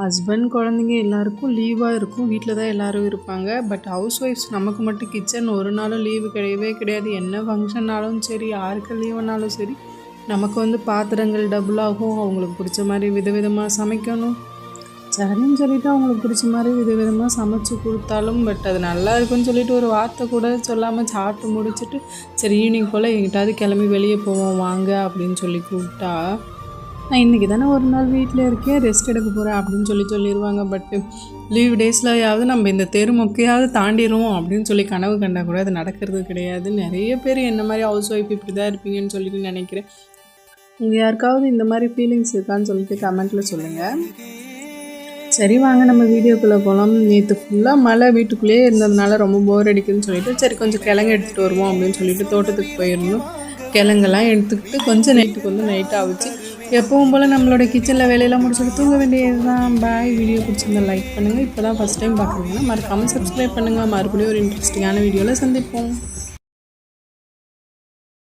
Husband குழந்தைங்க எல்லாருக்கும் லீவாக இருக்கும். வீட்டில் தான் எல்லோரும் இருப்பாங்க. பட் ஹவுஸ் ஒய்ஃப்ஸ் நமக்கு மட்டும் கிச்சன் ஒரு நாளும் லீவு கிடையவே கிடையாது. என்ன ஃபங்க்ஷன்னாலும் சரி, யாருக்கு லீவுனாலும் சரி, நமக்கு வந்து பாத்திரங்கள் டபுள் ஆகும். அவங்களுக்கு பிடிச்ச மாதிரி விதவிதமாக சமைக்கணும். சரின்னு சொல்லிவிட்டு அவங்களுக்கு பிடிச்ச மாதிரி விதவிதமாக சமைச்சு கொடுத்தாலும் பட் அது நல்லா இருக்குன்னு சொல்லிட்டு ஒரு வார்த்தை கூட சொல்லாமல் சாப்பிட்டு முடிச்சுட்டு, சரி ஈவினிங் போல் எங்கிட்டாவது கிளம்பி வெளியே போவோம் வாங்க அப்படின்னு சொல்லி கூப்பிட்டா, நான் இன்றைக்கி தானே ஒரு நாள் வீட்டில் இருக்கேன், ரெஸ்ட் எடுக்க போகிறேன் அப்படின்னு சொல்லிடுவாங்க. பட்டு லீவ் டேஸ்லையாவது நம்ம இந்த தெரு முக்கையாவது தாண்டிடுவோம் அப்படின்னு சொல்லி கனவு கண்டால் கூட அது நடக்கிறது கிடையாது. நிறைய பேர் என்ன மாதிரி ஹவுஸ் ஒய்ஃப் இப்படி தான் இருப்பீங்கன்னு சொல்லிட்டு நினைக்கிறேன். உங்கள் யாருக்காவது இந்த மாதிரி ஃபீலிங்ஸ் இருக்கான்னு சொல்லிட்டு கமெண்ட்டில் சொல்லுங்கள். சரி வாங்க நம்ம வீடியோக்குள்ளே போகலாம். நேற்று ஃபுல்லாக மழை, வீட்டுக்குள்ளேயே இருந்ததுனால ரொம்ப போர் அடிக்குதுன்னு சொல்லிட்டு சரி கொஞ்சம் கிழங்கு எடுத்துகிட்டு வருவோம் அப்படின்னு சொல்லிட்டு தோட்டத்துக்கு போயிருந்தோம். கிழங்கெல்லாம் எடுத்துக்கிட்டு கொஞ்சம் நைட்டுக்கு வந்து நைட்டாக ஆகிச்சு. எப்பவும் போல் நம்மளோட கிச்சனில் வேலையெல்லாம் முடிச்சுட்டு தூங்க வேண்டியது தான். பாய். வீடியோ பிடிச்சிருந்தா லைக் பண்ணுங்கள். இப்போ தான் ஃபஸ்ட் டைம் பார்க்குறீங்கன்னா மறக்காமல் சப்ஸ்கிரைப் பண்ணுங்கள். மறுபடியும் ஒரு இன்ட்ரெஸ்டிங்கான வீடியோவில் சந்திப்போம்.